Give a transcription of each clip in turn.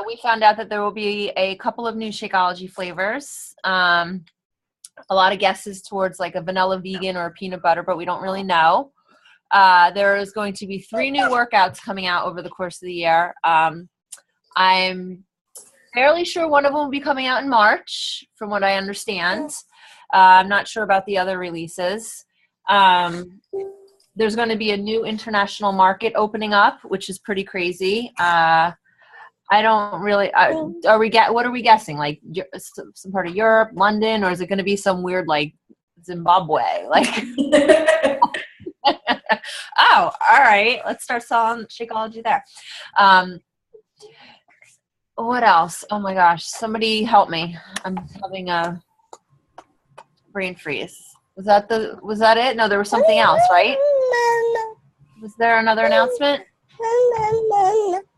we found out that there will be a couple of new Shakeology flavors. A lot of guesses towards like a vanilla vegan or a peanut butter, but we don't really know. There is going to be 3 new workouts coming out over the course of the year. I'm fairly sure one of them will be coming out in March, from what I understand. I'm not sure about the other releases. There's going to be a new international market opening up, which is pretty crazy. I don't really. What are we guessing? Like some part of Europe, London, or is it going to be some weird like Zimbabwe? Like, oh, all right. Let's start selling Shakeology there. What else? Oh my gosh! Somebody help me! I'm having a brain freeze. Was that it? No, there was something else, right? Was there another announcement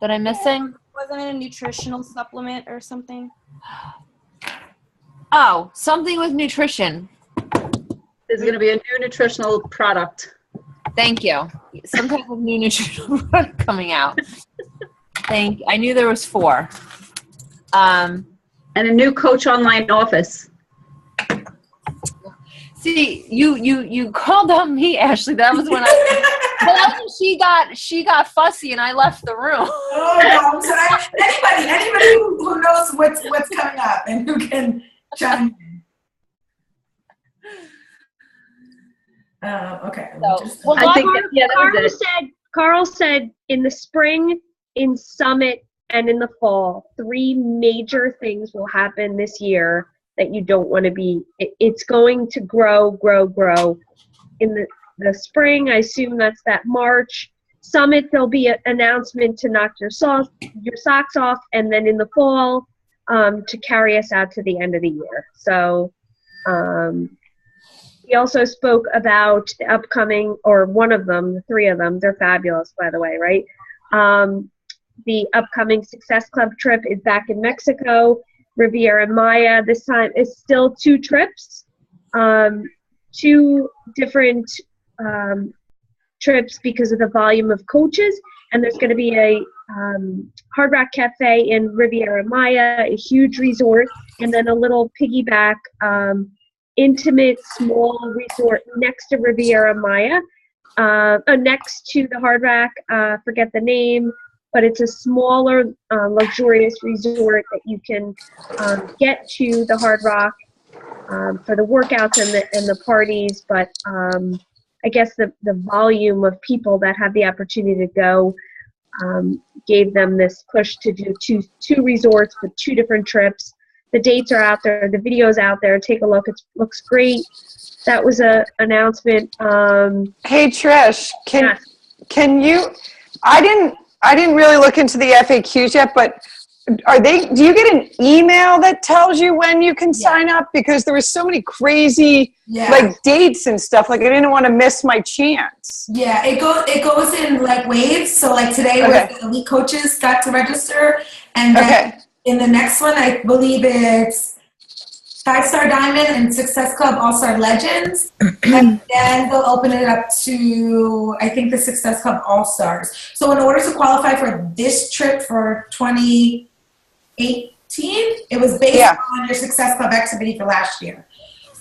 that I'm missing? Wasn't it a nutritional supplement or something? Oh, something with nutrition. There's going to be a new nutritional product. Thank you. Some type of new nutritional product coming out. I knew there was 4. And a new Coach Online office. See, you called on me, Ashley. That was when she got fussy and I left the room. Oh no! So anybody who knows what's coming up and who can chime in. Okay. So, I think Carl said in the spring, in Summit, and in the fall, 3 major things will happen this year that you don't want to be. It's going to grow. In the spring, I assume that's that March. Summit, there'll be an announcement to knock your socks off, and then in the fall, to carry us out to the end of the year. So he also spoke about the upcoming, or one of them, the 3 of them, they're fabulous, by the way, right? The upcoming Success Club trip is back in Mexico. Riviera Maya, this time is still 2 trips, 2 different trips because of the volume of coaches. And there's going to be a Hard Rock Cafe in Riviera Maya, a huge resort, and then a little piggyback, intimate, small resort next to Riviera Maya, next to the Hard Rock, forget the name, but it's a smaller, luxurious resort that you can get to the Hard Rock for the workouts and the parties. But I guess the volume of people that have the opportunity to go gave them this push to do two resorts with 2 different trips. The dates are out there. The video's out there. Take a look. It looks great. That was a announcement. Hey Trish, Yes. can you? I didn't really look into the FAQs yet, but do you get an email that tells you when you can sign up? Because there was so many crazy like dates and stuff. Like I didn't want to miss my chance. Yeah, it goes in like waves. So like today was the elite coaches got to register, and then in the next one I believe it's 5-Star Diamond and Success Club All-Star Legends. And then they'll open it up to, I think, the Success Club All-Stars. So in order to qualify for this trip for 2018, it was based on your Success Club activity for last year.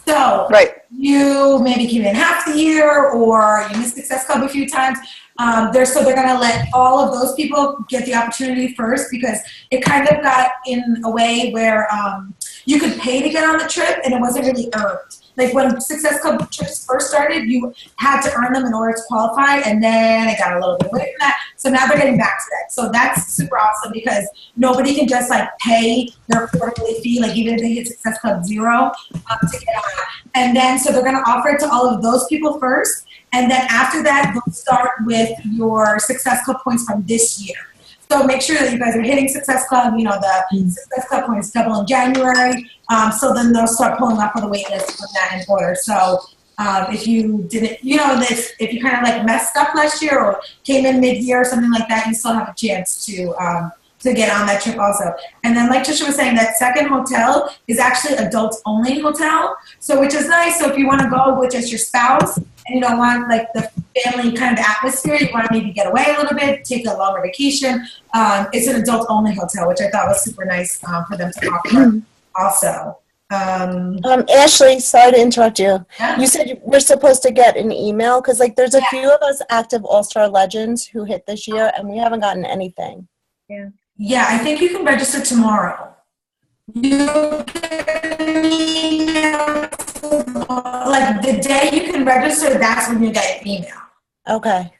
So you maybe came in half the year or you missed Success Club a few times. They're going to let all of those people get the opportunity first, because it kind of got in a way where you could pay to get on the trip and it wasn't really earned. Like when Success Club trips first started, you had to earn them in order to qualify, and then it got a little bit away from that. So now they're getting back to that. So that's super awesome, because nobody can just like pay their quarterly fee, like even if they hit Success Club 0 to get on. And then so they're going to offer it to all of those people first, and then after that they'll start with your Success Club points from this year. So make sure that you guys are hitting Success Club. You know, the Success Club points double in January. So then they'll start pulling up on the wait list from that in order. So if you didn't, you know, if you kind of like messed up last year or came in mid-year or something like that, you still have a chance to get on that trip also. And then like Trisha was saying, that second hotel is actually adults-only hotel, so which is nice. So if you want to go with just your spouse and you don't want like the family kind of atmosphere, you want to maybe get away a little bit, take a longer vacation, it's an adult-only hotel, which I thought was super nice for them to offer also. Ashley, sorry to interrupt you. Yeah. You said we're supposed to get an email because, like, there's a few of us active All-Star Legends who hit this year, and we haven't gotten anything. Yeah, I think you can register tomorrow. You can email, like the day you can register, that's when you get an email. Okay.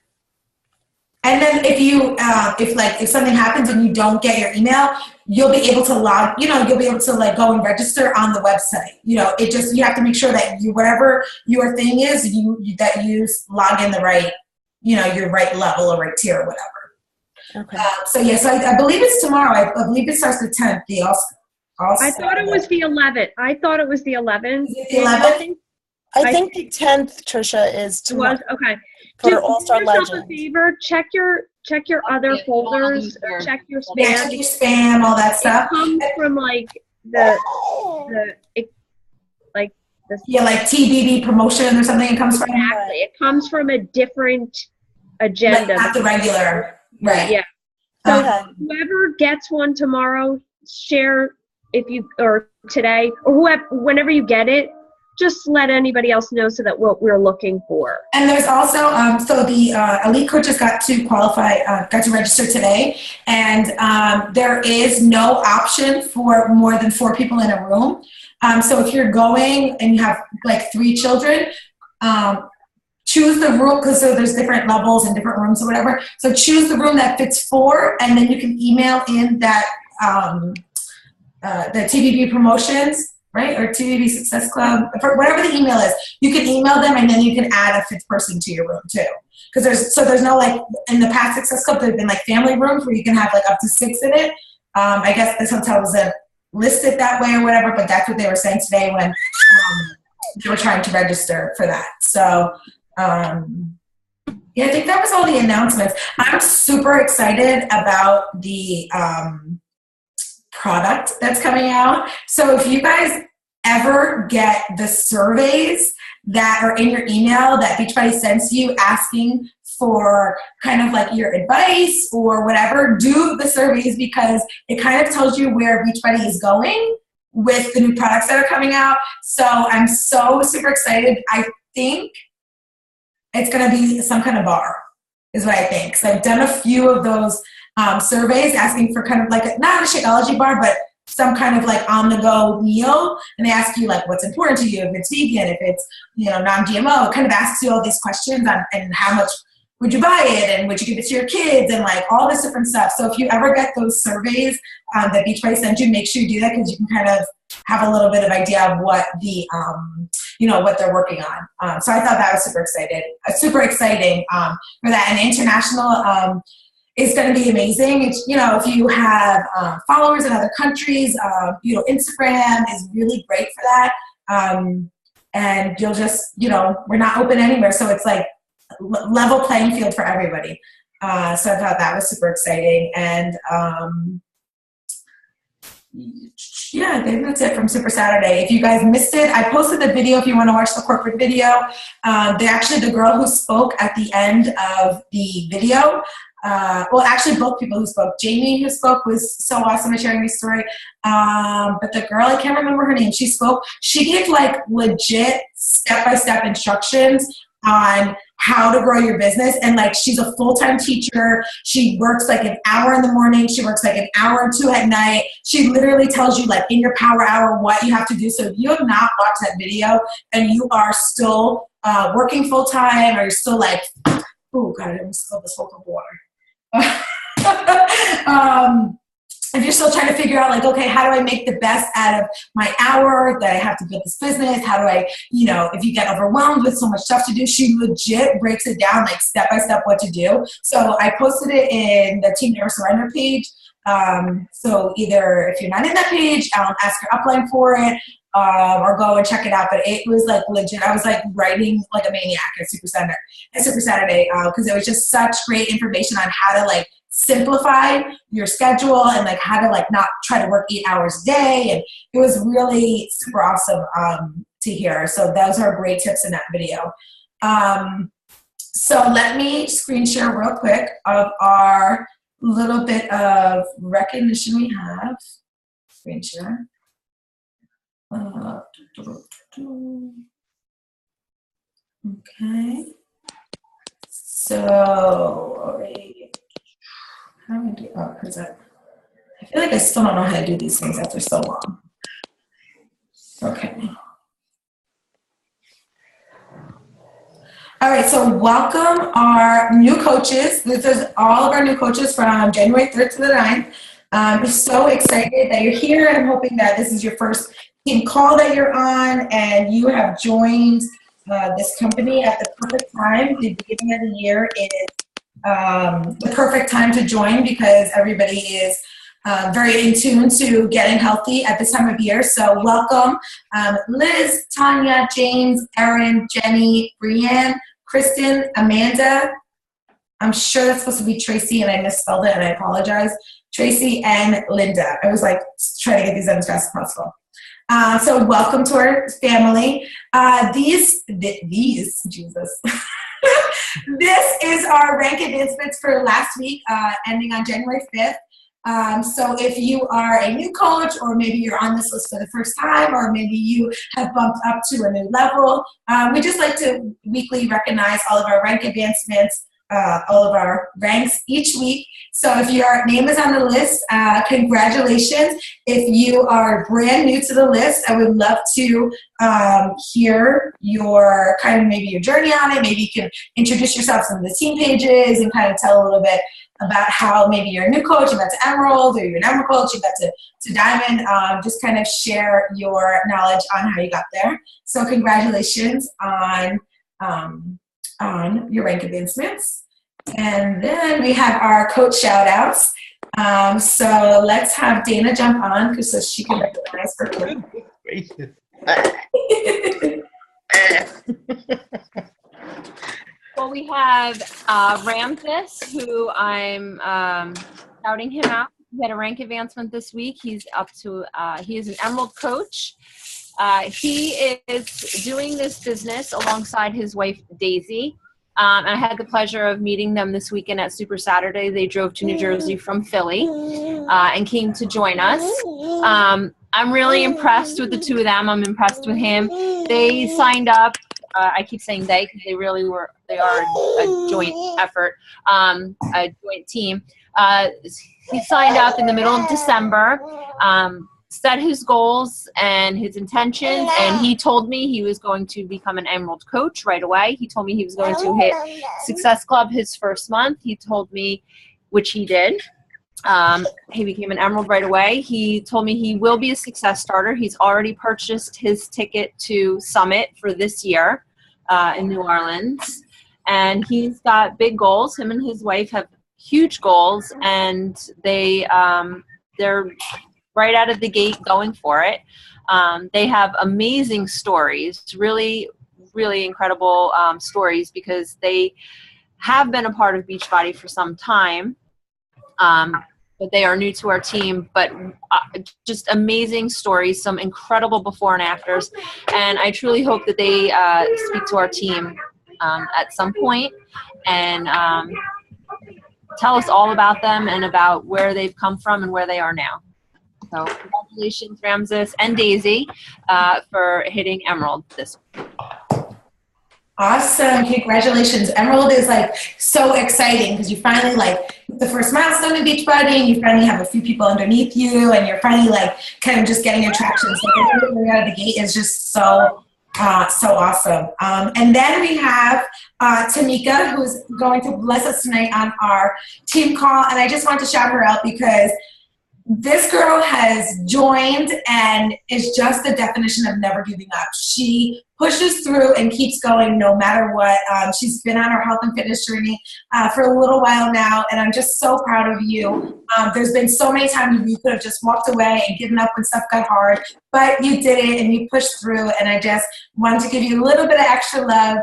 And then if something happens and you don't get your email, you'll be able to you'll be able to like go and register on the website. You know, you have to make sure that whatever your thing is, you log in the right, your right level or right tier or whatever. Okay. So I believe it's tomorrow. I believe it starts the 10th. The I thought it was the 11th. I thought it was the 11th. Is it the 11th? I think the 10th, Trisha, is tomorrow. Okay. For All-Star do yourself Legends. a favor, check your other folders, or check your spam. Yeah, check your spam, all that stuff. It comes from like like TBB promotion or something. It comes from exactly. It comes from a different agenda. not the regular, right? Yeah. So whoever gets one tomorrow, share or today or whenever you get it. Just let anybody else know so that what we're looking for. And there's also, so the elite coaches got to register today, and there is no option for more than 4 people in a room. So if you're going and you have like 3 children, choose the room, because there's different levels and different rooms or whatever. So choose the room that fits 4, and then you can email in that the TBB promotions, right? Or TBB Success Club, whatever the email is, you can email them, and then you can add a 5th person to your room too. Because there's no, like, in the past Success Club, there've been like family rooms where you can have like up to 6 in it. I guess this hotel wasn't listed that way or whatever, but that's what they were saying today when they were trying to register for that. So, yeah, I think that was all the announcements. I'm super excited about the product that's coming out. So if you guys ever get the surveys that are in your email that Beachbody sends you asking for kind of like your advice or whatever, do the surveys, because it kind of tells you where Beachbody is going with the new products that are coming out. So I'm so super excited. I think it's going to be some kind of bar is what I think. So I've done a few of those surveys asking for kind of like not a Shakeology bar, but some kind of like on-the-go meal, and they ask you like what's important to you, if it's vegan, if it's non-GMO. It kind of asks you all these questions on and how much would you buy it, and would you give it to your kids, and like all this different stuff. So if you ever get those surveys that Beachbody sends you, make sure you do that, because you can kind of have a little bit of idea of what the what they're working on. So I thought that was super exciting for that. And international is going to be amazing. It's, if you have followers in other countries, Instagram is really great for that. And you'll just, we're not open anywhere. So it's like level playing field for everybody. So I thought that was super exciting. And yeah, I think that's it from Super Saturday. If you guys missed it, I posted the video if you want to watch the corporate video. The girl who spoke at the end of the video, actually both people who spoke. Jamie, who spoke, was so awesome at sharing this story. But the girl, I can't remember her name, she gave like legit step-by-step instructions on how to grow your business. And like, she's a full-time teacher. She works like an hour in the morning. She works like an hour or 2 at night. She literally tells you like in your power hour what you have to do. So if you have not watched that video and you are still working full-time, or you're still like, oh God, I almost spilled this whole cup of water. If you're still trying to figure out like, okay, how do I make the best out of my hour that I have to build this business? How do I, if you get overwhelmed with so much stuff to do, she legit breaks it down like step by step what to do. So I posted it in the Team Never Surrender page. So either if you're not in that page, ask your upline for it, or go and check it out. But it was like legit. I was like writing like a maniac at Super Saturday, because it was just such great information on how to like simplify your schedule and like how to like not try to work 8 hours a day. And it was really super awesome to hear. So those are great tips in that video. So let me screen share real quick of our little bit of recognition we have. Screen share. Okay. So, how do I do? Oh, because I feel like I still don't know how to do these things after so long. Okay. All right, so welcome our new coaches. This is all of our new coaches from January 3rd to the 9th. I'm so excited that you're here. I'm hoping that this is your first team call that you're on and you have joined this company at the perfect time. The beginning of the year is the perfect time to join because everybody is very in tune to getting healthy at this time of year. So welcome Liz, Tanya, James, Erin, Jenny, Brianne, Kristen, Amanda. I'm sure that's supposed to be Tracy and I misspelled it and I apologize. Tracy and Linda. I was like trying to get these done as fast as possible. So welcome to our family. These, Jesus. This is our rank advancements for last week, ending on January 5th. So if you are a new coach or maybe you're on this list for the first time or maybe you have bumped up to a new level, we just like to weekly recognize all of our rank advancements, all of our ranks each week. So if your name is on the list, congratulations. If you are brand new to the list, I would love to hear your kind of maybe your journey on it. Maybe you can introduce yourself on the team pages and kind of tell a little bit about how maybe you're a new coach, you got to Emerald, or you're an Emerald coach, you got to Diamond. Just kind of share your knowledge on how you got there. So congratulations on your rank advancements. And then we have our coach shout outs. So let's have Dana jump on so she can recognize her coach. Well, we have Ramses, who I'm shouting him out. He had a rank advancement this week. He's up to, he is an Emerald coach. He is doing this business alongside his wife, Daisy. I had the pleasure of meeting them this weekend at Super Saturday. They drove to New Jersey from Philly and came to join us. I'm really impressed with the two of them. I'm impressed with him. They signed up. I keep saying they because they really were. They are a joint effort, a joint team. He signed up in the middle of December. Set his goals and his intentions, and he told me he was going to become an Emerald coach right away. He told me he was going to hit Success Club his first month. He told me, which he did. He became an Emerald right away. He told me he will be a Success starter. He's already purchased his ticket to Summit for this year in New Orleans, and he's got big goals. Him and his wife have huge goals, and they're right out of the gate going for it. They have amazing stories, really, really incredible stories because they have been a part of Beachbody for some time, but they are new to our team, but just amazing stories, some incredible before and afters. And I truly hope that they speak to our team at some point and tell us all about them and about where they've come from and where they are now. So congratulations, Ramses and Daisy, for hitting Emerald this week. Awesome. Congratulations. Emerald is like so exciting because you finally like the first milestone in Beachbody and you finally have a few people underneath you and you're finally like kind of just getting your traction. So getting out of the gate is just so awesome. And then we have Tamikka, who's going to bless us tonight on our team call. And I just want to shout her out because this girl has joined and is just the definition of never giving up. She pushes through and keeps going no matter what. She's been on her health and fitness journey for a little while now, and I'm just so proud of you. There's been so many times you could have just walked away and given up when stuff got hard, but you did it and you pushed through, and I just wanted to give you a little bit of extra love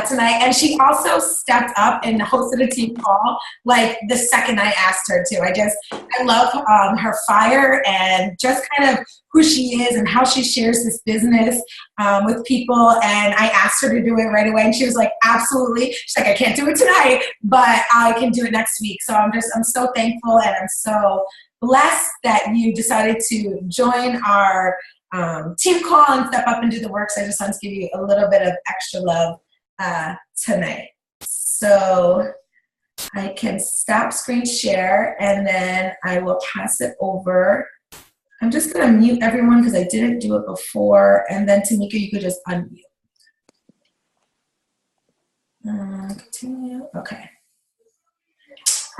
tonight. And she also stepped up and hosted a team call like the second I asked her to. I love her fire and just kind of who she is and how she shares this business with people. And I asked her to do it right away. And she was like, absolutely. She's like, I can't do it tonight, but I can do it next week. So I'm so thankful, and I'm so blessed that you decided to join our team call and step up and do the work. So I just want to give you a little bit of extra love tonight. So I can stop screen share, and then I will pass it over. I'm just going to mute everyone because I didn't do it before, and then Tamikka, you could just unmute. Continue. Okay.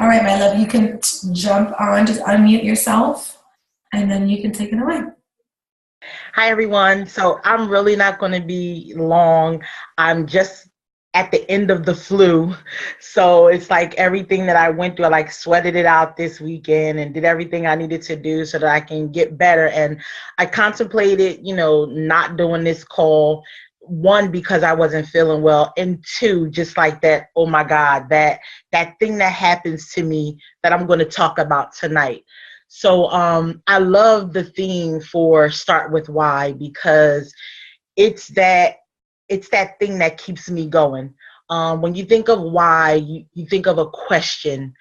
All right, my love, you can jump on, just unmute yourself, and then you can take it away. Hi, everyone. So I'm really not going to be long. I'm just at the end of the flu. So it's like everything that I went through, I like sweated it out this weekend and did everything I needed to do so that I can get better. And I contemplated, not doing this call. One, because I wasn't feeling well, and two, just like that, oh my God, that thing that happens to me that I'm going to talk about tonight. So I love the theme for Start With Why, because it's that thing that keeps me going. When you think of why, you think of a question.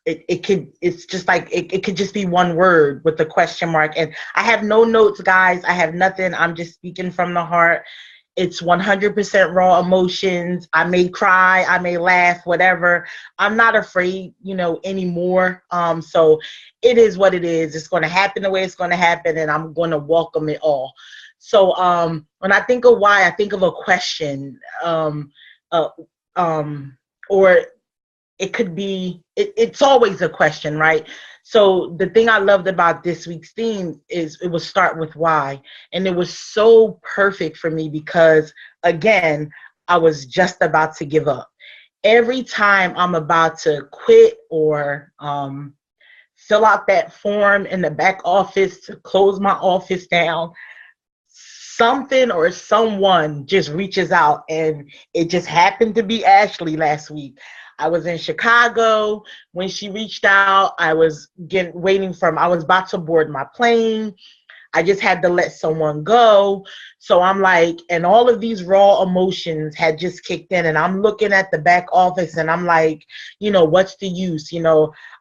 It's just like it could just be one word with a question mark. And I have no notes, guys. I have nothing. I'm just speaking from the heart. It's 100% raw emotions. I may cry, I may laugh, whatever. I'm not afraid, anymore. So it is what it is. It's going to happen the way it's going to happen, and I'm going to welcome it all. So when I think of why, I think of a question, or it could be, it's always a question, right? So the thing I loved about this week's theme is it was Start With Why. And it was so perfect for me because, again, I was just about to give up. Every time I'm about to quit or fill out that form in the back office to close my office down, something or someone just reaches out, and it just happened to be Ashley last week. I was in Chicago when she reached out. I was I was about to board my plane. I just had to let someone go. So I'm like, and all of these raw emotions had just kicked in, and I'm looking at the back office and I'm like, what's the use?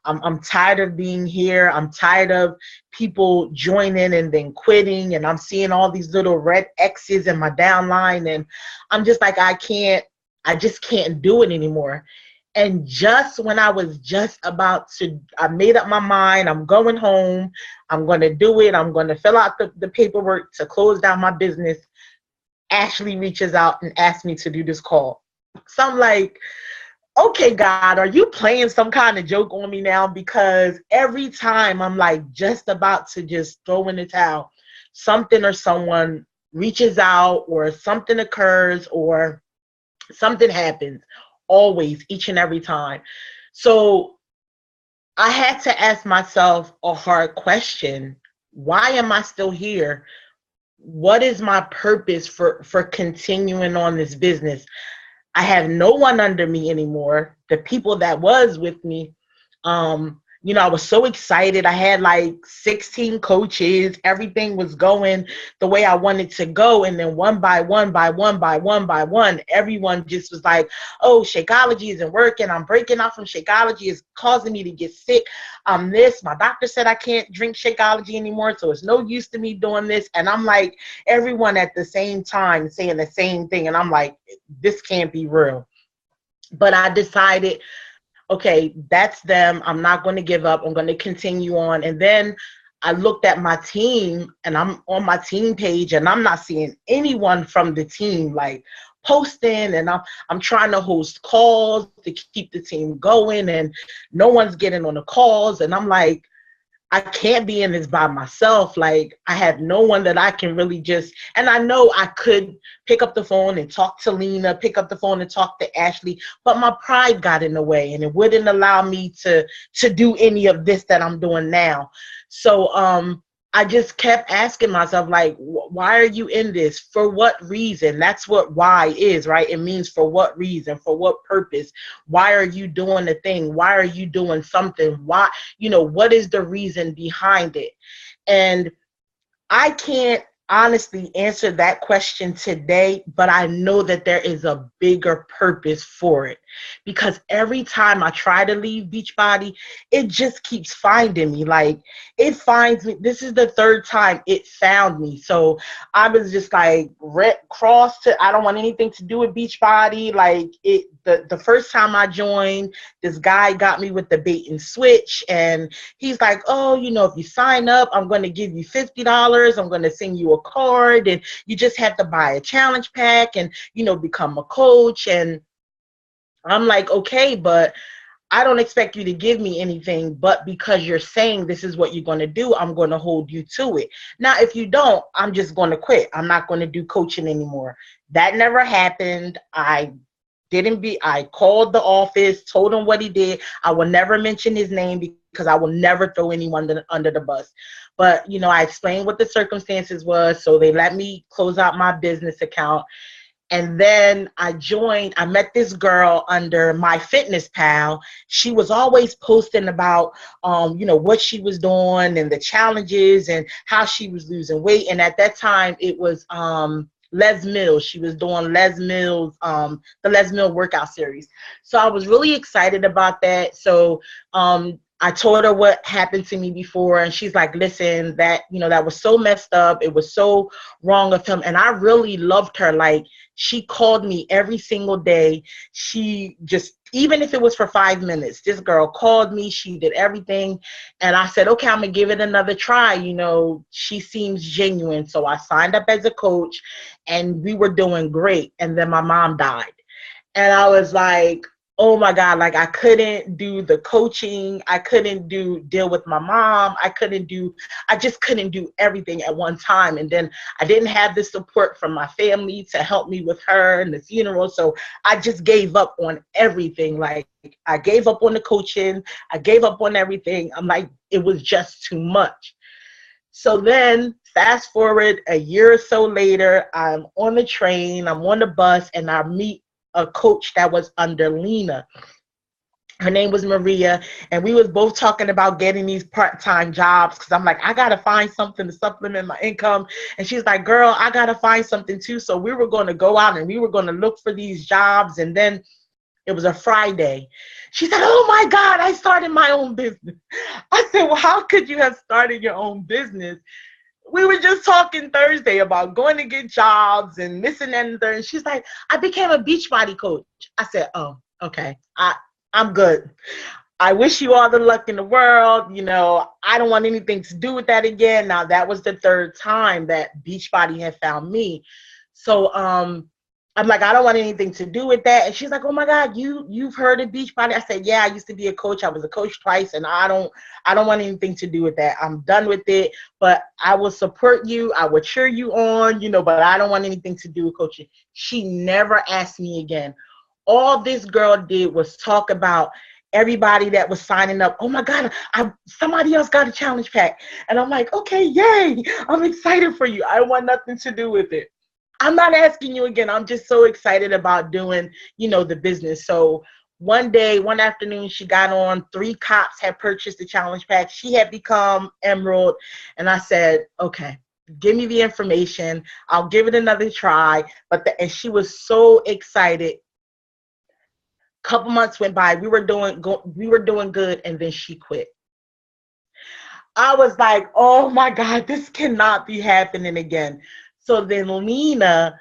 I'm tired of being here. I'm tired of people joining and then quitting, and I'm seeing all these little red X's in my downline, and I'm just like, I just can't do it anymore. And just when I was just I made up my mind, I'm going home, I'm going to do it, I'm going to fill out the paperwork to close down my business, Ashley reaches out and asks me to do this call. So I'm like, okay, God, are you playing some kind of joke on me now? Because every time I'm like just about to just throw in the towel, something or someone reaches out, or something occurs, or something happens. Always, each and every time. So I had to ask myself a hard question. Why am I still here? What is my purpose for continuing on this business? I have no one under me anymore. The people that was with me, I was so excited. I had like 16 coaches. Everything was going the way I wanted to go. And then one by one, everyone just was like, oh, Shakeology isn't working. I'm breaking out from Shakeology. It's causing me to get sick. My doctor said I can't drink Shakeology anymore, so it's no use to me doing this. And I'm like, everyone at the same time saying the same thing. And I'm like, this can't be real. But I decided, okay, that's them. I'm not going to give up. I'm going to continue on. And then I looked at my team, and I'm on my team page, and I'm not seeing anyone from the team like posting, and I'm trying to host calls to keep the team going, and no one's getting on the calls. And I'm like, I can't be in this by myself. Like, I have no one that I can really and I know I could pick up the phone and talk to Lena, pick up the phone and talk to Ashley, but my pride got in the way, and it wouldn't allow me to do any of this that I'm doing now. So I just kept asking myself, like, why are you in this? For what reason? That's what why is, right? It means for what reason, for what purpose? Why are you doing the thing? Why are you doing something? Why, what is the reason behind it? And I can't honestly answer that question today, but I know that there is a bigger purpose for it, because every time I try to leave Beachbody, it just keeps finding me. Like, it finds me. This is the third time it found me. So I was just like, cross to, I don't want anything to do with Beachbody. Like, the first time I joined, this guy got me with the bait and switch, and he's like, oh, if you sign up, I'm going to give you $50. I'm going to send you a card, and you just have to buy a challenge pack and, become a coach. And I'm like, okay, but I don't expect you to give me anything, but because you're saying this is what you're going to do, I'm going to hold you to it. Now, if you don't, I'm just going to quit. I'm not going to do coaching anymore. That never happened. I called the office, told him what he did. I will never mention his name because I will never throw anyone under the bus. But, I explained what the circumstances was, so they let me close out my business account. And then I met this girl under MyFitnessPal. She was always posting about, what she was doing and the challenges and how she was losing weight. And at that time, it was Les Mills. She was doing Les Mills, the Les Mills workout series. So I was really excited about that. So I told her what happened to me before, and she's like, listen, that was so messed up. It was so wrong of him. And I really loved her. Like, she called me every single day. She just, even if it was for 5 minutes, this girl called me. She did everything. And I said, okay, I'm going to give it another try. She seems genuine. So I signed up as a coach, and we were doing great. And then my mom died. And I was like, oh my God, like, I couldn't do the coaching. I couldn't deal with my mom. I just couldn't do everything at one time. And then I didn't have the support from my family to help me with her and the funeral. So I just gave up on everything. Like, I gave up on the coaching. I gave up on everything. I'm like, it was just too much. So then fast forward a year or so later, I'm on the train, I'm on the bus, and I meet a coach that was under Lena. Her name was Maria, and we was both talking about getting these part-time jobs, because I'm like, I gotta find something to supplement my income. And she's like, girl, I gotta find something too. So we were going to go out and we were going to look for these jobs. And then it was a Friday. She said, oh my God, I started my own business. I said, well, how could you have started your own business? We were just talking Thursday about going to get jobs and this and that and that. And she's like, I became a Beachbody coach. I said, oh, okay. I'm good. I wish you all the luck in the world. I don't want anything to do with that again. Now, that was the third time that Beachbody had found me. So I'm like, I don't want anything to do with that. And she's like, oh my God, you've heard of Beachbody? I said, yeah, I used to be a coach. I was a coach twice, and I don't want anything to do with that. I'm done with it, but I will support you. I will cheer you on, but I don't want anything to do with coaching. She never asked me again. All this girl did was talk about everybody that was signing up. Oh my God, somebody else got a challenge pack. And I'm like, okay, yay. I'm excited for you. I want nothing to do with it. I'm not asking you again. I'm just so excited about doing, the business. So one afternoon, she got on. 3 cops had purchased the challenge pack. She had become Emerald. And I said, okay, give me the information. I'll give it another try. And she was so excited. Couple months went by. We were doing good. And then she quit. I was like, oh my God, this cannot be happening again. So then Lena,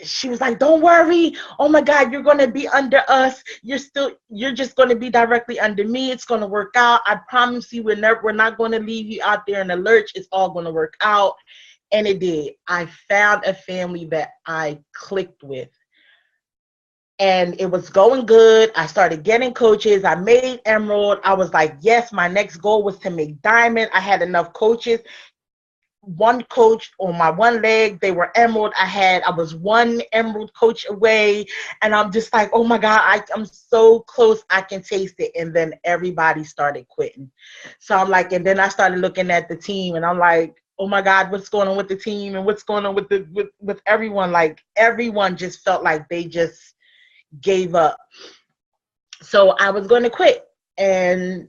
she was like, don't worry. Oh my God, you're going to be under us. You're just going to be directly under me. It's going to work out. I promise you, we're not going to leave you out there in the lurch. It's all going to work out. And it did. I found a family that I clicked with. And it was going good. I started getting coaches. I made Emerald. I was like, yes, my next goal was to make Diamond. I had enough coaches. One coach on my one leg, they were Emerald. I was one Emerald coach away, and I'm just like, oh my God, I'm so close, I can taste it. And then everybody started quitting. So I'm like, and then I started looking at the team, and I'm like, oh my God, what's going on with the team and what's going on with with everyone? Like everyone just felt like they just gave up. So I was going to quit, and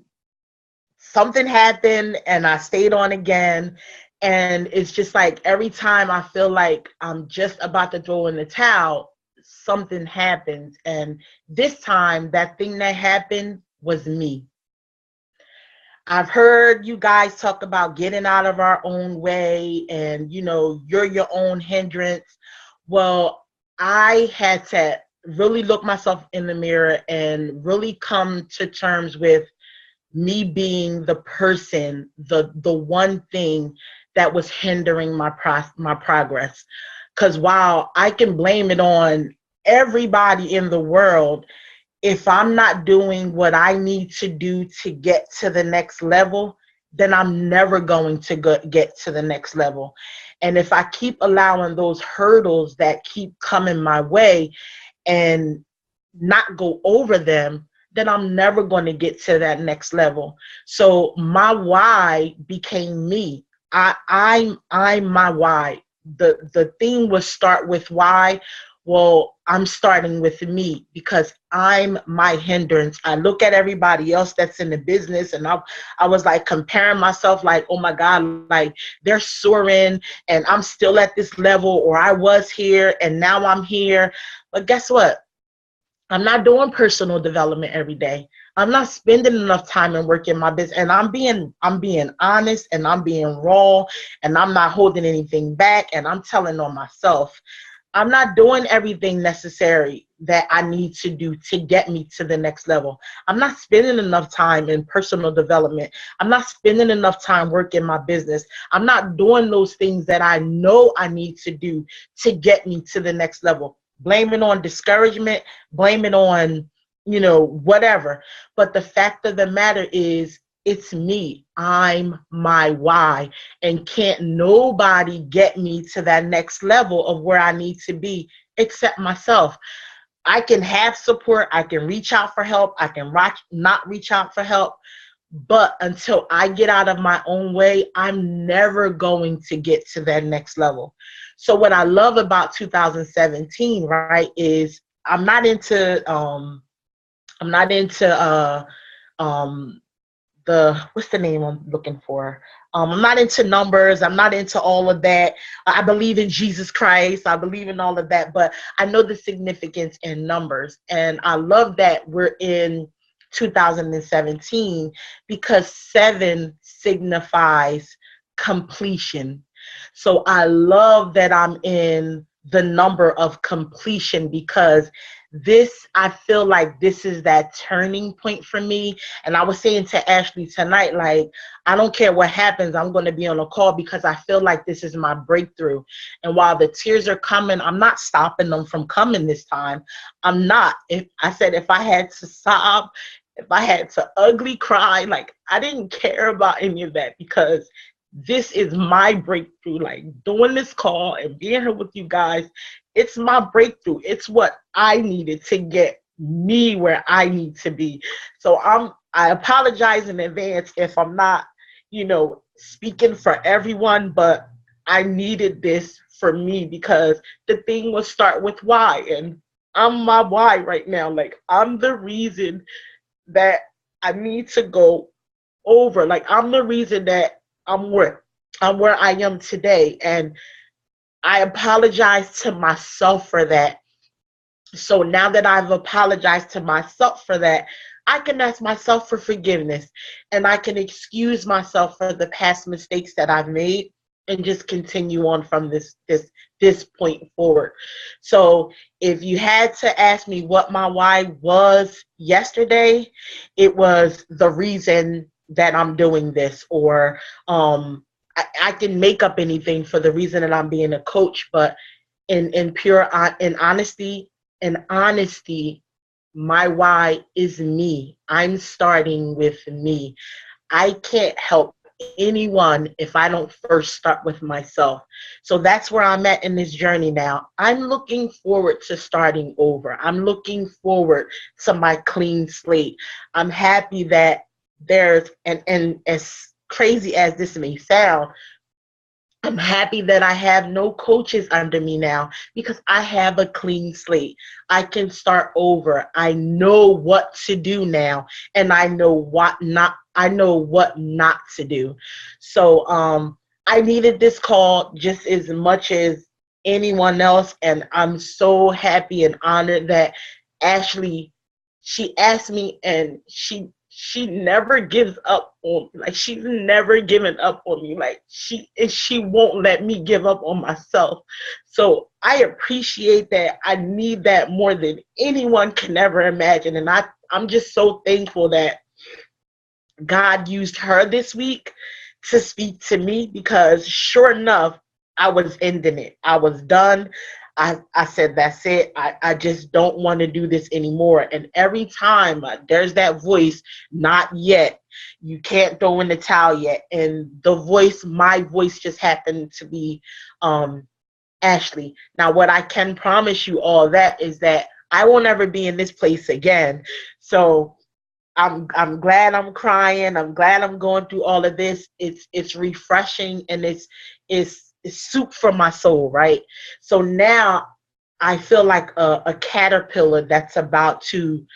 something happened and I stayed on again. And it's just like every time I feel like I'm just about to throw in the towel, something happens. And this time, that thing that happened was me. I've heard you guys talk about getting out of our own way and, you're your own hindrance. Well, I had to really look myself in the mirror and really come to terms with me being the person, the one thing that was hindering my progress. Because while I can blame it on everybody in the world, if I'm not doing what I need to do to get to the next level, then I'm never going to get to the next level. And if I keep allowing those hurdles that keep coming my way and not go over them, then I'm never going to get to that next level. So my why became me. I'm my why. The thing was start with why. Well, I'm starting with me because I'm my hindrance. I look at everybody else that's in the business and I was like comparing myself like, oh my God, like they're soaring and I'm still at this level, or I was here and now I'm here. But guess what? I'm not doing personal development every day. I'm not spending enough time and work in my business. And I'm being honest and I'm being raw and I'm not holding anything back and I'm telling on myself. I'm not doing everything necessary that I need to do to get me to the next level. I'm not spending enough time in personal development. I'm not spending enough time working my business. I'm not doing those things that I know I need to do to get me to the next level. Blame it on discouragement, blame it on, whatever. But the fact of the matter is, it's me. I'm my why. And can't nobody get me to that next level of where I need to be except myself. I can have support. I can reach out for help. I can not reach out for help. But until I get out of my own way, I'm never going to get to that next level. So what I love about 2017, right, is I'm not into what's the name I'm looking for? I'm not into numbers. I'm not into all of that. I believe in Jesus Christ. I believe in all of that, but I know the significance in numbers. And I love that we're in 2017 because 7 signifies completion. So I love that I'm in the number of completion because I feel like this is that turning point for me. And I was saying to Ashley tonight, like, I don't care what happens, I'm going to be on a call because I feel like this is my breakthrough. And while the tears are coming, I'm not stopping them from coming this time. I'm not. If I had to sob, if I had to ugly cry, like, I didn't care about any of that because this is my breakthrough. Like, doing this call and being here with you guys, it's my breakthrough. It's what I needed to get me where I need to be. So I apologize in advance if I'm not, speaking for everyone, but I needed this for me because the thing was start with why. And I'm my why right now. Like, I'm the reason that I need to go over. Like, I'm the reason that I'm where I am today. And I apologize to myself for that. So now that I've apologized to myself for that, I can ask myself for forgiveness and I can excuse myself for the past mistakes that I've made and just continue on from this point forward. So if you had to ask me what my why was yesterday, it was the reason that I'm doing this, or I can make up anything for the reason that I'm being a coach, but in honesty, my why is me. I'm starting with me. I can't help anyone if I don't first start with myself. So that's where I'm at in this journey now. I'm looking forward to starting over. I'm looking forward to my clean slate. I'm happy that there's, and as crazy as this may sound, I'm happy that I have no coaches under me now because I have a clean slate. I can start over. I know what to do now, and I know what not to do. So I needed this call just as much as anyone else, and I'm so happy and honored that Ashley, she asked me, and she never gives up on me. Like, she's never given up on me. Like, she won't let me give up on myself. So I appreciate that. I need that more than anyone can ever imagine. And I'm just so thankful that God used her this week to speak to me, because sure enough, I was ending it. I was done. I said, that's it. I just don't want to do this anymore. And every time there's that voice, not yet. You can't throw in the towel yet. And my voice just happened to be Ashley. Now, what I can promise you all that is that I won't ever be in this place again. So I'm glad I'm crying. I'm glad I'm going through all of this. It's refreshing, and it's soup for my soul, right? So now I feel like a caterpillar that's about to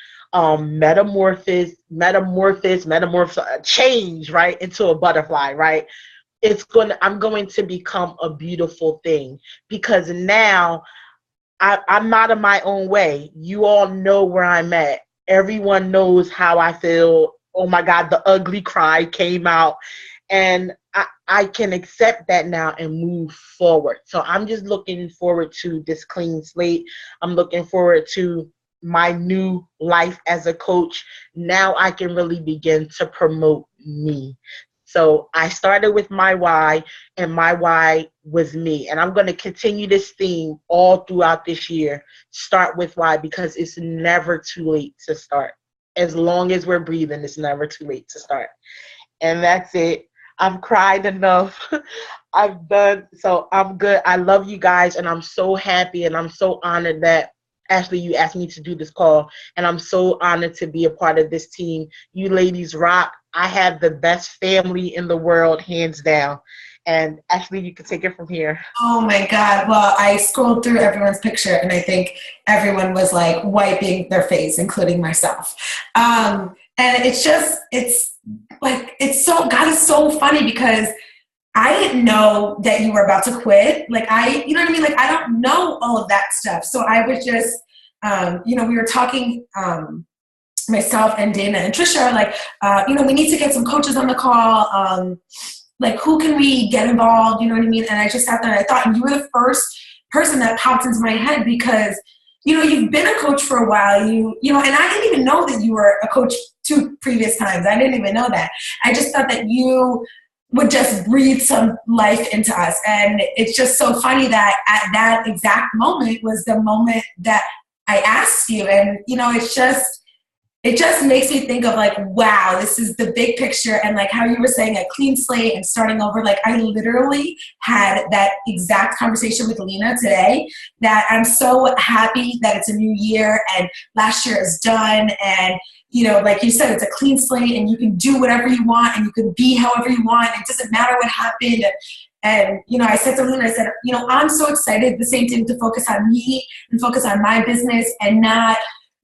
change, right, into a butterfly, right? I'm going to become a beautiful thing, because now I'm not in my own way. You all know where I'm at. Everyone knows how I feel. Oh my God, the ugly cry came out. And I can accept that now and move forward. So I'm just looking forward to this clean slate. I'm looking forward to my new life as a coach. Now I can really begin to promote me. So I started with my why, and my why was me. And I'm going to continue this theme all throughout this year. Start with why, because it's never too late to start. As long as we're breathing, it's never too late to start. And that's it. I've cried enough. I've done, so I'm good. I love you guys, and I'm so happy, and I'm so honored that, Ashley, you asked me to do this call, and I'm so honored to be a part of this team. You ladies rock. I have the best family in the world, hands down. And Ashley, you can take it from here. Oh my God. Well, I scrolled through everyone's picture, and I think everyone was like wiping their face, including myself. And God is so funny, because I didn't know that you were about to quit. Like, you know what I mean? Like, I don't know all of that stuff. So I was just, we were talking, myself and Dana and Trisha, like, we need to get some coaches on the call. Like, who can we get involved? You know what I mean? And I just sat there and I thought, and you were the first person that popped into my head, because, you've been a coach for a while, and I didn't even know that you were a coach 2 previous times. I didn't even know that. I just thought that you would just breathe some life into us. And it's just so funny that at that exact moment was the moment that I asked you. And, it just makes me think of, like, wow, this is the big picture. And like how you were saying, a clean slate and starting over. Like, I literally had that exact conversation with Lena today, that I'm so happy that it's a new year and last year is done. And, like you said, it's a clean slate, and you can do whatever you want, and you can be however you want. It doesn't matter what happened. And, I said to Lena, I said, I'm so excited, the same thing, to focus on me and focus on my business, and not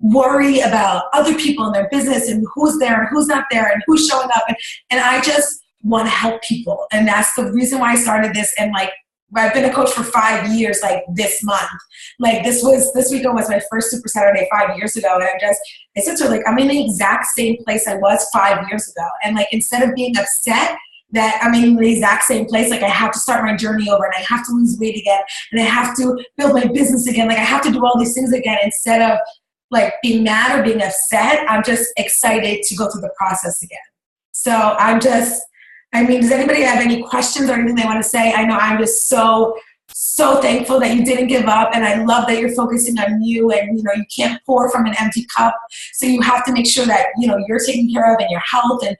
worry about other people in their business and who's there and who's not there and who's showing up. And I just want to help people. And that's the reason why I started this. And like, I've been a coach for 5 years, like this month. Like this weekend was my first Super Saturday 5 years ago. And I said to her, like, I'm in the exact same place I was 5 years ago. And like, instead of being upset that I'm in the exact same place, like I have to start my journey over, and I have to lose weight again, and I have to build my business again. Like I have to do all these things again, instead of like being mad or being upset. I'm just excited to go through the process again. So does anybody have any questions or anything they want to say? I know I'm just so thankful that you didn't give up, and I love that you're focusing on you, and you can't pour from an empty cup. So you have to make sure that you're taken care of, and your health, and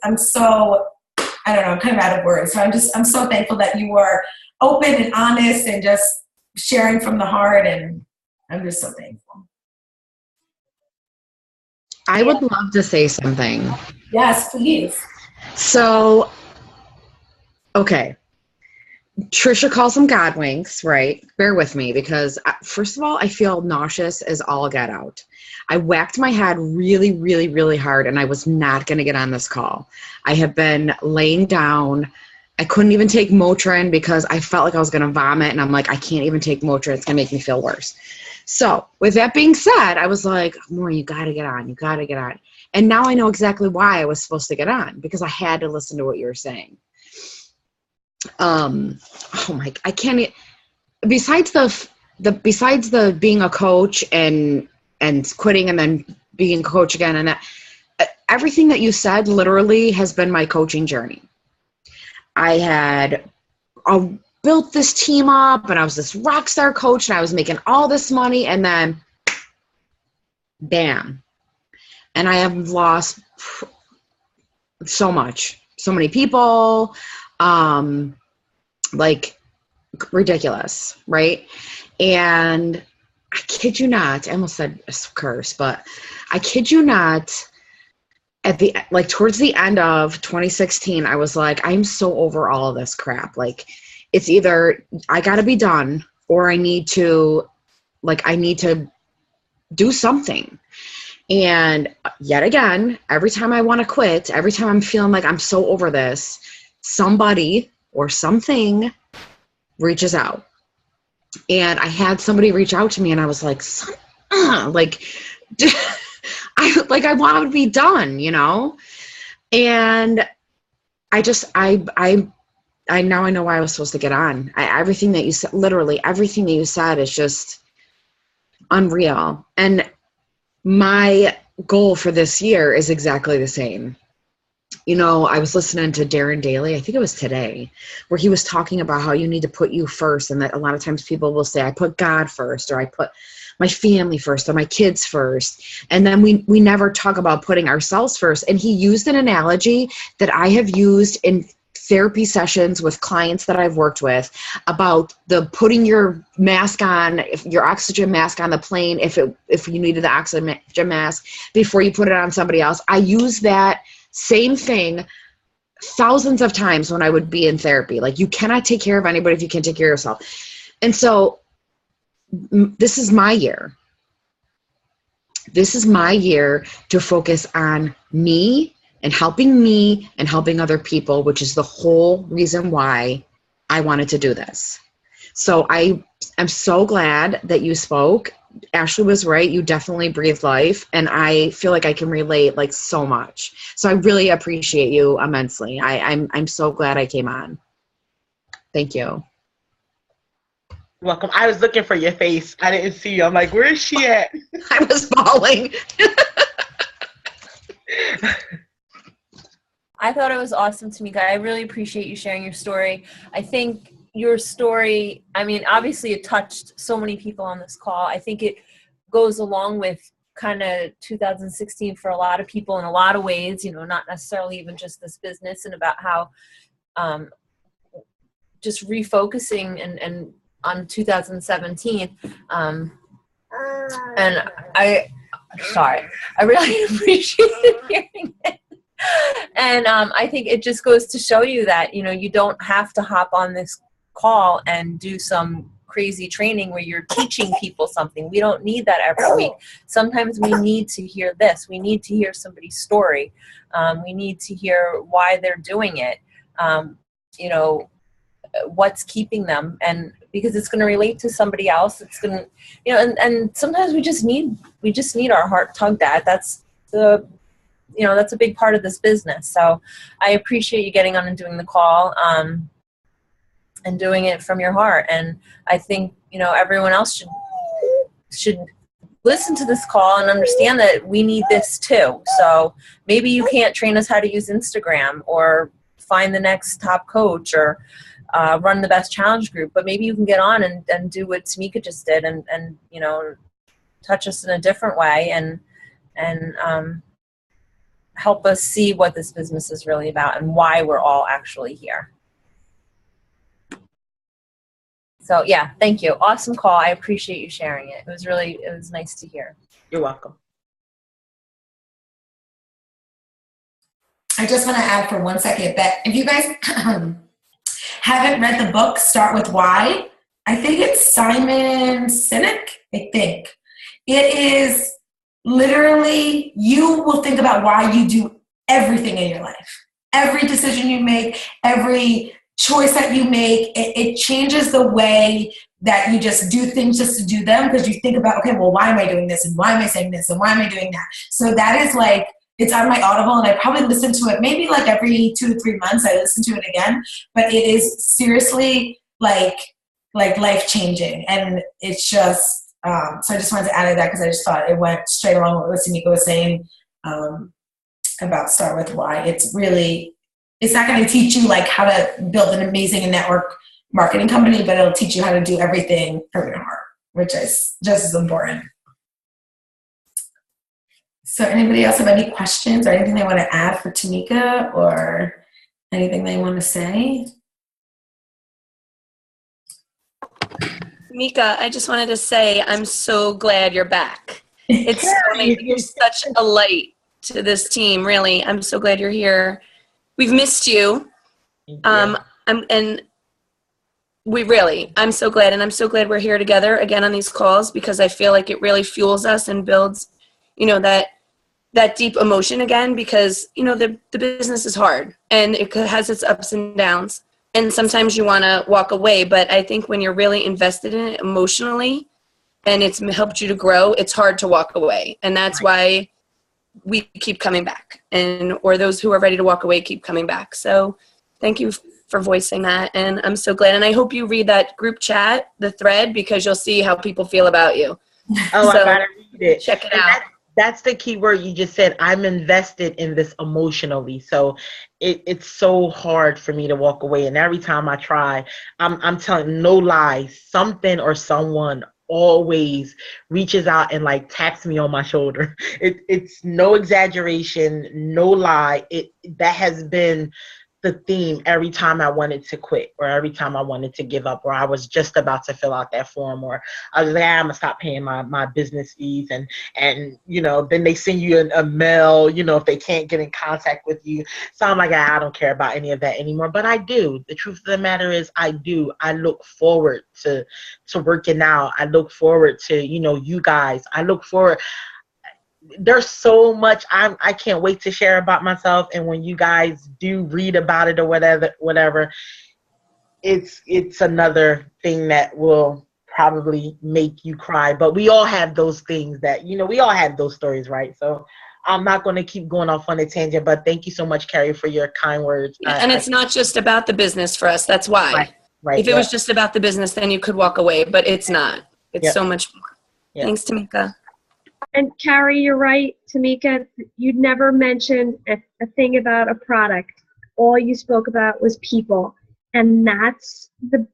I'm so, I don't know, I'm kind of out of words. So I'm so thankful that you were open and honest and just sharing from the heart, and I'm just so thankful. I would love to say something. Yes, please. So Okay. Trisha calls them God winks, right? Bear with me because, first of all, I feel nauseous as all get out. I whacked my head really, really, really hard, and I was not going to get on this call. I have been laying down. I couldn't even take Motrin because I felt like I was going to vomit, and I'm like, I can't even take Motrin. It's going to make me feel worse. So with that being said, I was like, Maureen, you got to get on. You got to get on. And now I know exactly why I was supposed to get on, because I had to listen to what you were saying. Oh my, I can't, besides the being a coach and quitting and then being a coach again, and that, everything that you said literally has been my coaching journey. I had built this team up, and I was this rock star coach, and I was making all this money, and then bam, and I have lost so much, so many people, like ridiculous, right? And I kid you not, I almost said a curse, but I kid you not, at the, like, towards the end of 2016, I was like, I'm so over all of this crap. Like, it's either I gotta be done, or I need to do something. And yet again, every time I want to quit, every time I'm feeling like I'm so over this, somebody or something reaches out. And I had somebody reach out to me, and I was like, like, I want to be done, you know? And I now I know why I was supposed to get on. Everything that you said, literally everything that you said is just unreal. And my goal for this year is exactly the same. You know, I was listening to Darren Daly, I think it was today, where he was talking about how you need to put you first, and that a lot of times people will say, I put God first, or I put my family first, or my kids first. And then we never talk about putting ourselves first. And he used an analogy that I have used in therapy sessions with clients that I've worked with about the putting your mask on, your oxygen mask on the plane, if you needed the oxygen mask before you put it on somebody else. I use that same thing thousands of times when I would be in therapy. Like, you cannot take care of anybody if you can't take care of yourself. And so this is my year. This is my year to focus on me and helping other people, which is the whole reason why I wanted to do this. So I am so glad that you spoke. Ashley was right. You definitely breathe life. And I feel like I can relate like so much. So I really appreciate you immensely. I'm so glad I came on. Thank you. Welcome. I was looking for your face. I didn't see you. I'm like, where is she at? I was falling. I thought it was awesome, Tamikka. I really appreciate you sharing your story. I think your story, I mean, obviously it touched so many people on this call. I think it goes along with kind of 2016 for a lot of people in a lot of ways, you know, not necessarily even just this business, and about how just refocusing and on 2017. And I really appreciated hearing it. And I think it just goes to show you that, you know, you don't have to hop on this call and do some crazy training where you're teaching people something. We don't need that every week. Sometimes we need to hear this. We need to hear somebody's story. We need to hear why they're doing it. You know, what's keeping them, and because it's going to relate to somebody else. It's going to, you know, and sometimes we just need our heart tugged at. That's the, you know, that's a big part of this business. So I appreciate you getting on and doing the call, and doing it from your heart. And I think, you know, everyone else should listen to this call and understand that we need this too. So maybe you can't train us how to use Instagram or find the next top coach or run the best challenge group, but maybe you can get on and do what Tamikka just did and you know, touch us in a different way and help us see what this business is really about and why we're all actually here. So yeah, thank you. Awesome call. I appreciate you sharing it. It was nice to hear. You're welcome. I just want to add for 1 second that if you guys haven't read the book, Start With Why. I think it's Simon Sinek, I think. It is literally, you will think about why you do everything in your life. Every decision you make, every choice that you make, it changes the way that you just do things just to do them, because you think about, okay, well, why am I doing this? And why am I saying this? And why am I doing that? So that is like, it's on my Audible, and I probably listen to it maybe like every 2 to 3 months. I listen to it again, but it is seriously like life-changing. And it's just, so I just wanted to add that because I just thought it went straight along with what Tamikka was saying about Start With Why. It's really, it's not going to teach you like how to build an amazing network marketing company, but it'll teach you how to do everything from your heart, which is just as important. So anybody else have any questions or anything they want to add for Tamikka or anything they want to say? Tamikka, I just wanted to say I'm so glad you're back. It's you're such a light to this team, really. I'm so glad you're here. We've missed you. I'm so glad, and I'm so glad we're here together again on these calls, because I feel like it really fuels us and builds, that deep emotion again, because, the business is hard and it has its ups and downs. And sometimes you want to walk away, but I think when you're really invested in it emotionally and it's helped you to grow, it's hard to walk away. And that's why we keep coming back, or those who are ready to walk away keep coming back. So thank you for voicing that. And I'm so glad. And I hope you read that group chat, the thread, because you'll see how people feel about you. Oh, so, I gotta read it. Check it out. That's the key word you just said. I'm invested in this emotionally. So it's so hard for me to walk away. And every time I try, I'm telling no lies, something or someone always reaches out and like taps me on my shoulder. It's no exaggeration, no lie. That has been the theme every time I wanted to quit, or every time I wanted to give up, or I was just about to fill out that form, or I was like, I'm gonna stop paying my business fees, and then they send you a mail, if they can't get in contact with you. So I'm like, I don't care about any of that anymore. But I do. The truth of the matter is I do. I look forward to working out. I look forward to, you guys. I look forward. There's so much I can't wait to share about myself, and when you guys do read about it or whatever, it's another thing that will probably make you cry. But we all have those things that we all have those stories, right? So I'm not going to keep going off on a tangent, but thank you so much, Carrie, for your kind words. And it's not just about the business for us. That's why. Right. If it was just about the business, then you could walk away, but it's not. It's so much more. Yep. Thanks, Tamikka. And Carrie, you're right, Tamikka. You never mentioned a thing about a product. All you spoke about was people, and that's the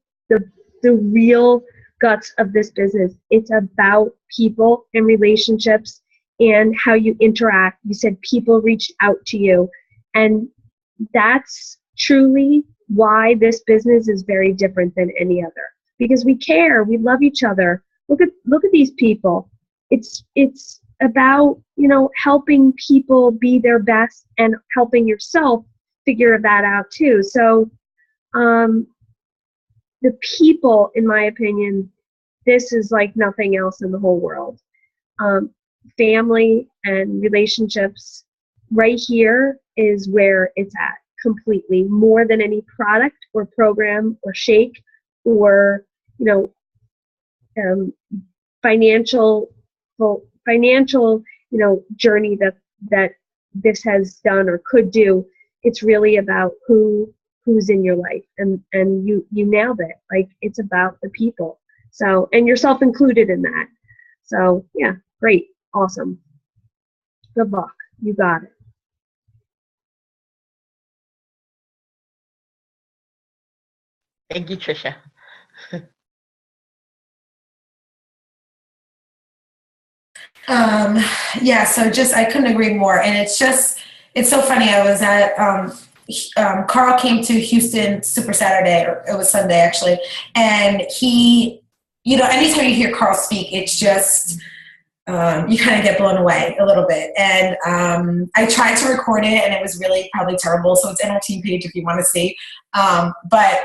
real guts of this business. It's about people and relationships and how you interact. You said people reached out to you, and that's truly why this business is very different than any other. Because we care, we love each other. Look at these people. It's about, helping people be their best and helping yourself figure that out too. So the people, in my opinion, this is like nothing else in the whole world. Family and relationships right here is where it's at completely, more than any product or program or shake or, financial, journey that this has done or could do. It's really about who's in your life, and you nailed it. Like, it's about the people. So, and yourself included in that. So yeah, great, awesome. Good luck. You got it. Thank you, Trisha. So I couldn't agree more. And it's so funny. I was at, Carl came to Houston Super Saturday, or it was Sunday actually. And he, anytime you hear Carl speak, it's just, you kind of get blown away a little bit. And I tried to record it, and it was really probably terrible. So it's in our team page if you want to see. But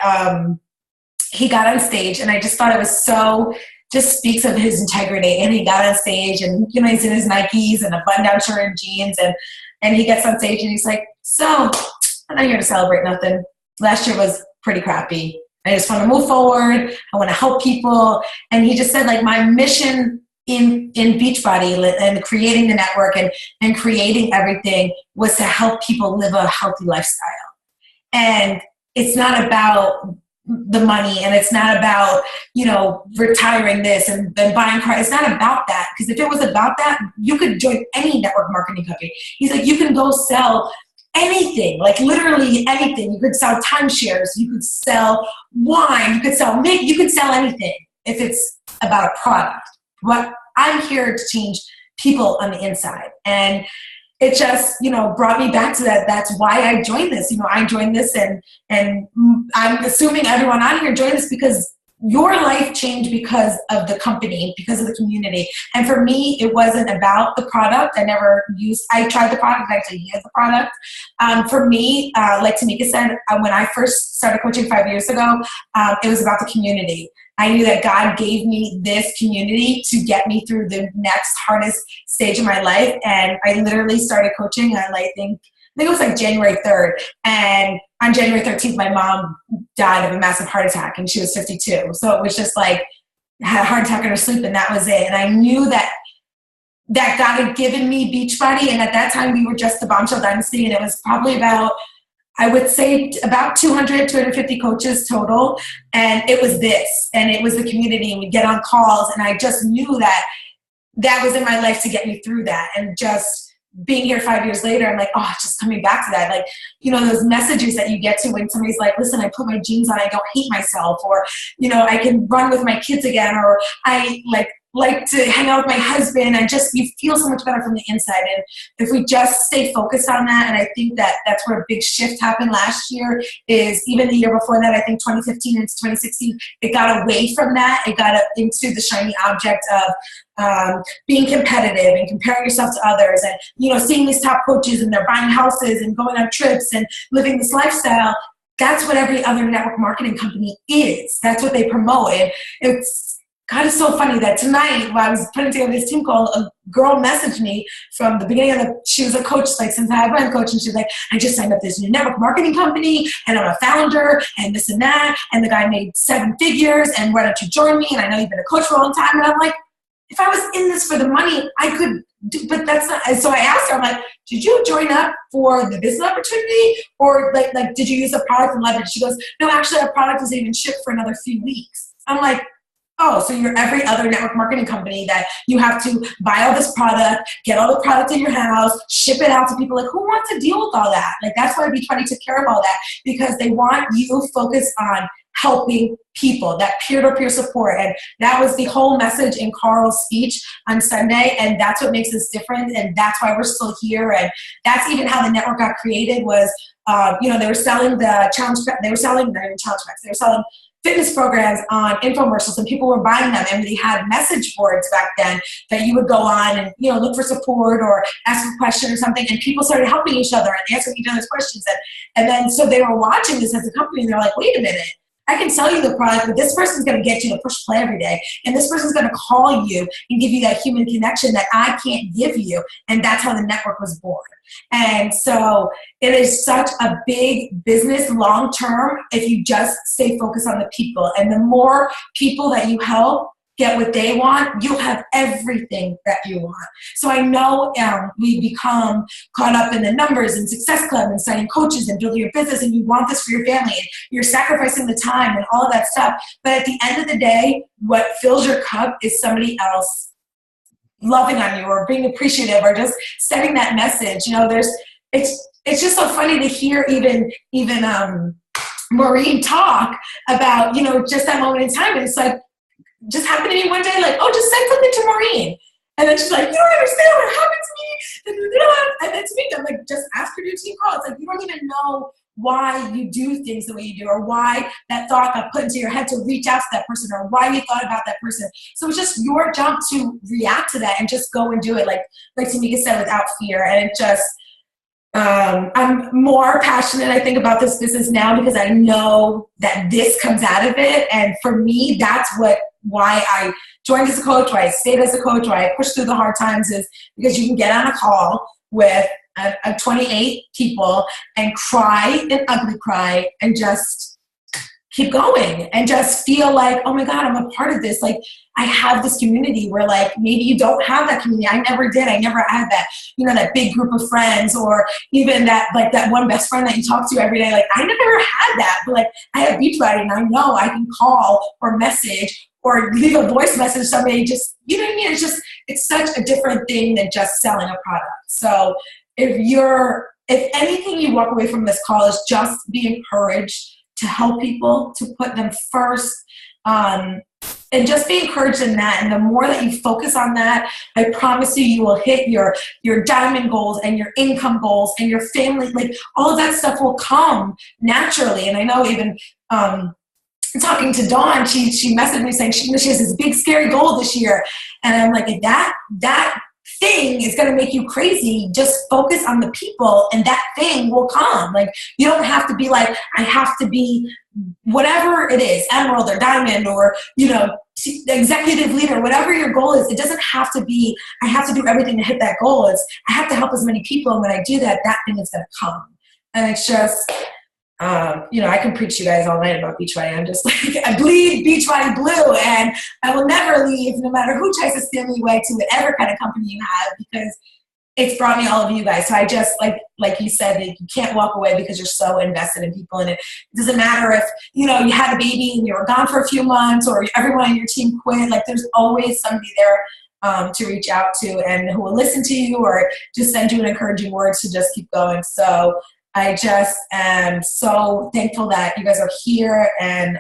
he got on stage, and I just thought it was so, just speaks of his integrity. And he got on stage, and he's in his Nikes and a button-down shirt and jeans, and he gets on stage, and he's like, "So I'm not here to celebrate nothing. Last year was pretty crappy. I just want to move forward. I want to help people." And he just said, like, my mission in Beachbody and creating the network and creating everything was to help people live a healthy lifestyle. And it's not about the money, and it's not about, retiring this and buying cars. It's not about that. Because if it was about that, you could join any network marketing company. He's like, you can go sell anything, like literally anything. You could sell timeshares, you could sell wine, you could sell milk, you could sell anything if it's about a product. What I'm here to change people on the inside. And it just, brought me back to that. That's why I joined this. I joined this, and I'm assuming everyone on here joined this because your life changed because of the company, because of the community. And for me, it wasn't about the product. I tried the product, I actually used the product. For me, like Tamikka said, when I first started coaching 5 years ago, it was about the community. I knew that God gave me this community to get me through the next hardest stage of my life. And I literally started coaching on, I think it was like January 3rd. And on January 13th, my mom died of a massive heart attack, and she was 52. So it was just like, had a heart attack in her sleep, and that was it. And I knew that God had given me Beachbody. And at that time, we were just the Bombshell Dynasty. And it was probably about, I would say, about 200, 250 coaches total. And it was this, and it was the community, and we'd get on calls. And I just knew that was in my life to get me through that. And just being here 5 years later, I'm like, oh, just coming back to that. Like, those messages that you get to when somebody's like, listen, I put my jeans on, I don't hate myself, or, I can run with my kids again, or I like to hang out with my husband. You feel so much better from the inside. And if we just stay focused on that, and I think that's where a big shift happened last year, is even the year before that, I think 2015 into 2016, it got away from that. It got into the shiny object of being competitive and comparing yourself to others, and, seeing these top coaches, and they're buying houses and going on trips and living this lifestyle. That's what every other network marketing company is. That's what they promote. And God, it's so funny that tonight, while I was putting together this team call, a girl messaged me from the beginning she was a coach, since I've been a coach, and she's like, I just signed up this new network marketing company, and I'm a founder, and this and that, and the guy made 7 figures, and why don't you join me? And I know you've been a coach for a long time. And I'm like, if I was in this for the money, I could do, but that's not. And so I asked her, I'm like, did you join up for the business opportunity, or like did you use the product and leverage? She goes, no, actually our product doesn't even ship for another few weeks. I'm like, oh, so you're every other network marketing company that you have to buy all this product, get all the product in your house, ship it out to people. Like, who wants to deal with all that? Like, that's why Beachbody took care of all that, because they want you focused on helping people, that peer-to-peer support. And that was the whole message in Carl's speech on Sunday. And that's what makes us different. And that's why we're still here. And that's even how the network got created was, they were selling the challenge, they were selling fitness programs on infomercials, and people were buying them. And they had message boards back then that you would go on and, look for support or ask a question or something. And people started helping each other and answering each other's questions. And then, so they were watching this as a company, and they're like, wait a minute, I can sell you the product, but this person's going to get you to push play every day. And this person's going to call you and give you that human connection that I can't give you. And that's how the network was born. And so it is such a big business long term if you just stay focused on the people. And the more people that you help get what they want, you'll have everything that you want. So I know we become caught up in the numbers and Success Club and signing coaches and building your business, and you want this for your family, and you're sacrificing the time and all of that stuff. But at the end of the day, what fills your cup is somebody else loving on you or being appreciative or just sending that message. It's just so funny to hear even Maureen talk about, just that moment in time. And it's like, just happened to me one day, like, oh, just send something to Maureen. And then she's like, you don't understand what happened to me. And then to me, I'm like, just ask her to your team call. It's like, you don't even know why you do things the way you do, or why that thought got put into your head to reach out to that person, or why you thought about that person. So it's just your job to react to that and just go and do it, like Tamikka said, without fear. And it just, I'm more passionate, I think, about this business now because I know that this comes out of it. And for me, that's why I joined as a coach, why I stayed as a coach, why I pushed through the hard times, is because you can get on a call with 28 people and cry an ugly cry and just keep going and just feel like, oh my God, I'm a part of this. Like, I have this community where, like, maybe you don't have that community. I never did. I never had that, that big group of friends, or even that, like, that one best friend that you talk to every day. Like, I never had that, but like, I have Beachbody, and I know I can call or message or leave a voice message to somebody. Just, you know what I mean? It's such a different thing than just selling a product. So if anything you walk away from this call is just be encouraged to help people, to put them first, and just be encouraged in that. And the more that you focus on that, I promise you will hit your diamond goals and your income goals and your family, like all of that stuff will come naturally. And I know even talking to Dawn, she messaged me saying she has this big scary goal this year. And I'm like, that thing is going to make you crazy. Just focus on the people and that thing will come. Like, you don't have to be like, I have to be whatever it is, emerald or diamond or, executive leader, whatever your goal is. It doesn't have to be, I have to do everything to hit that goal. It's, I have to help as many people. And when I do that, that thing is going to come. And it's just, I can preach to you guys all night about Beachbody. I'm just like, I bleed Beachbody blue, and I will never leave, no matter who tries to steer me away to whatever kind of company you have, because it's brought me all of you guys. So I just, like you said, you can't walk away because you're so invested in people. And it doesn't matter if, you had a baby and you were gone for a few months, or everyone on your team quit. Like, there's always somebody there to reach out to and who will listen to you or just send you an encouraging word to just keep going. So I just am so thankful that you guys are here, and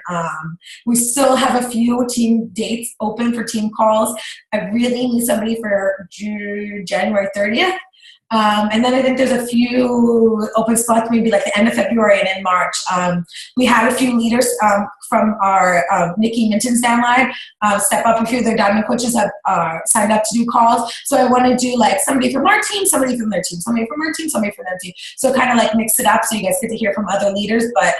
we still have a few team dates open for team calls. I really need somebody for January 30th. And then I think there's a few open spots, maybe like the end of February and in March. We had a few leaders from our Nikki Minton's downline step up. A few of their diamond coaches have signed up to do calls. So I want to do like somebody from our team, somebody from their team, somebody from our team, somebody from their team. So kind of like mix it up so you guys get to hear from other leaders. But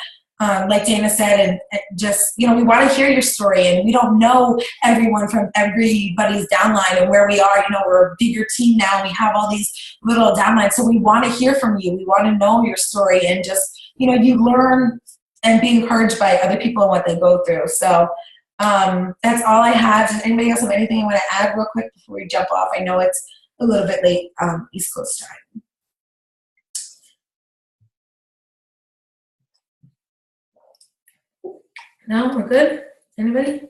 like Dana said, and just, we want to hear your story, and we don't know everyone from everybody's downline and where we are. We're a bigger team now, and we have all these little downlines. So we want to hear from you. We want to know your story, and just, you learn and be encouraged by other people and what they go through. So that's all I have. Does anybody else have anything you want to add real quick before we jump off? I know it's a little bit late East Coast time. No, we're good? Anybody?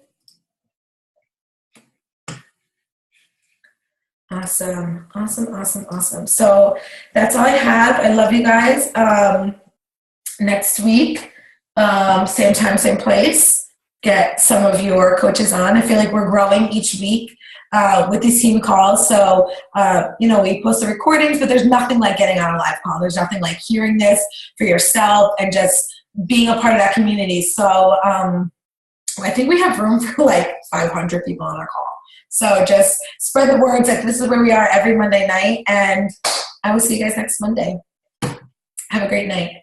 Awesome. So that's all I have. I love you guys. Next week, same time, same place. Get some of your coaches on. I feel like we're growing each week with these team calls. So, we post the recordings, but there's nothing like getting on a live call. There's nothing like hearing this for yourself and just being a part of that community. So I think we have room for like 500 people on our call. So just spread the words that this is where we are every Monday night, and I will see you guys next Monday. Have a great night.